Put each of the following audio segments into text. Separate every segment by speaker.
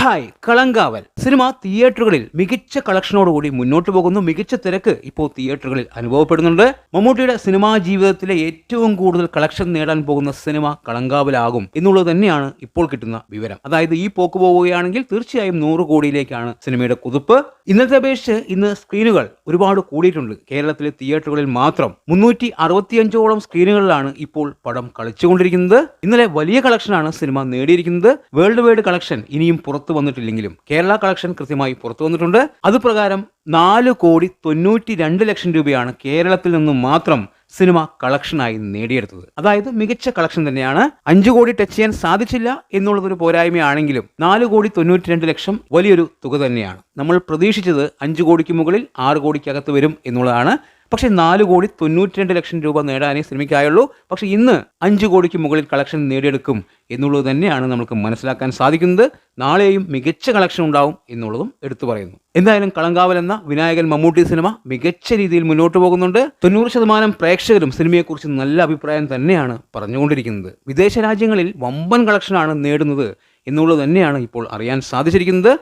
Speaker 1: Hi Kalamkaval cinema തിയേറ്ററുകളിൽ മികച്ച കളക്ഷനോടുകൂടി മുന്നോട്ട് പോകുന്നു. മികച്ച തിരക്ക് ഇപ്പോൾ തിയേറ്ററുകളിൽ അനുഭവപ്പെടുന്നുണ്ട്. മമ്മൂട്ടിയുടെ സിനിമാ ജീവിതത്തിലെ ഏറ്റവും കൂടുതൽ കളക്ഷൻ നേടാൻ പോകുന്ന സിനിമ കളങ്കാവലാകും എന്നുള്ളത് തന്നെയാണ് ഇപ്പോൾ കിട്ടുന്ന വിവരം. അതായത് ഈ പോക്ക് പോവുകയാണെങ്കിൽ തീർച്ചയായും 100 കോടിയിലേക്കാണ് സിനിമയുടെ കുതിപ്പ്. ഇന്നത്തെ അപേക്ഷിച്ച് ഇന്ന് സ്ക്രീനുകൾ ഒരുപാട് കൂടിയിട്ടുണ്ട്. കേരളത്തിലെ തിയേറ്ററുകളിൽ മാത്രം 365ഓളം സ്ക്രീനുകളിലാണ് ഇപ്പോൾ പടം കളിച്ചുകൊണ്ടിരിക്കുന്നത്. ഇന്നലെ വലിയ കളക്ഷനാണ് സിനിമ നേടിയിരിക്കുന്നത്. വേൾഡ് വൈഡ് കളക്ഷൻ ഇനിയും പുറത്തു വന്നിട്ടില്ലെങ്കിലും കേരള കളക്ഷൻ കൃത്യമായി പുറത്തു വന്നിട്ടുണ്ട്. അതുപ്രകാരം 4,92,00,000 രൂപയാണ് കേരളത്തിൽ നിന്നും മാത്രം സിനിമ കളക്ഷനായി നേടിയെടുത്തത്. അതായത് മികച്ച കളക്ഷൻ തന്നെയാണ്. 5 കോടി ടച്ച് ചെയ്യാൻ സാധിച്ചില്ല എന്നുള്ളതൊരു പോരായ്മയാണെങ്കിലും 4,92,00,000 വലിയൊരു തുക തന്നെയാണ്. നമ്മൾ പ്രതീക്ഷിച്ചത് 5 കോടിക്ക് മുകളിൽ 6 കോടിക്കകത്ത് വരും എന്നുള്ളതാണ്. പക്ഷേ 4,92,00,000 രൂപ നേടാനേ ശ്രമിക്കായുള്ളൂ. പക്ഷേ ഇന്ന് 5 കോടിക്ക് മുകളിൽ കളക്ഷൻ നേടിയെടുക്കും എന്നുള്ളത് തന്നെയാണ് നമുക്ക് മനസ്സിലാക്കാൻ സാധിക്കുന്നത്. നാളെയും മികച്ച കളക്ഷൻ ഉണ്ടാവും എന്നുള്ളതും എടുത്തു പറയുന്നു. എന്തായാലും കളങ്കാവൽ എന്ന വിനായകൻ മമ്മൂട്ടി സിനിമ മികച്ച രീതിയിൽ മുന്നോട്ട് പോകുന്നുണ്ട്. 90% പ്രേക്ഷകരും സിനിമയെക്കുറിച്ച് നല്ല അഭിപ്രായം തന്നെയാണ് പറഞ്ഞുകൊണ്ടിരിക്കുന്നത്. വിദേശ രാജ്യങ്ങളിൽ വമ്പൻ കളക്ഷനാണ് നേടുന്നത് എന്നുള്ളത് തന്നെയാണ് ഇപ്പോൾ അറിയാൻ സാധിച്ചിരിക്കുന്നത്.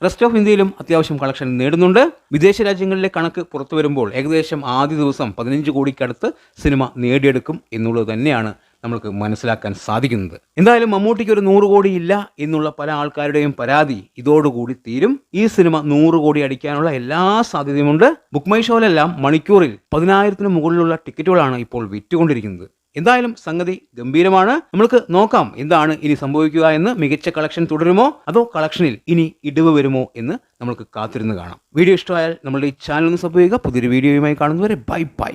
Speaker 1: റെസ്റ്റ് ഓഫ് ഇന്ത്യയിലും അത്യാവശ്യം കളക്ഷൻ നേടുന്നുണ്ട്. വിദേശ രാജ്യങ്ങളിലെ കണക്ക് പുറത്തു വരുമ്പോൾ ഏകദേശം ആദ്യ ദിവസം 15 കോടിക്കടുത്ത് സിനിമ നേടിയെടുക്കും എന്നുള്ളത് തന്നെയാണ് നമുക്ക് മനസ്സിലാക്കാൻ സാധിക്കുന്നത്. എന്തായാലും മമ്മൂട്ടിക്ക് ഒരു 100 കോടി ഇല്ല എന്നുള്ള പല ആൾക്കാരുടെയും പരാതി ഇതോടുകൂടി തീരും. ഈ സിനിമ 100 കോടി അടിക്കാനുള്ള എല്ലാ സാധ്യതയുമുണ്ട്. ബുക്ക് മൈ ഷോയിലെല്ലാം മണിക്കൂറിൽ 10,000-ന് മുകളിലുള്ള ടിക്കറ്റുകളാണ് ഇപ്പോൾ വിറ്റുകൊണ്ടിരിക്കുന്നത്. എന്തായാലും സംഗതി ഗംഭീരമാണ്. നമുക്ക് നോക്കാം എന്താണ് ഇനി സംഭവിക്കുക എന്ന്. മികച്ച കളക്ഷൻ തുടരുമോ അതോ കളക്ഷനിൽ ഇനി ഇടിവ് വരുമോ എന്ന് നമുക്ക് കാത്തിരുന്ന് കാണാം. വീഡിയോ ഇഷ്ടമായാൽ നമ്മളുടെ ഈ ചാനൽ ഒന്ന് സബ്സ്ക്രൈബ് ചെയ്യുക. പുതിയൊരു വീഡിയോയുമായി കാണുന്നവരെ ബൈ ബൈ.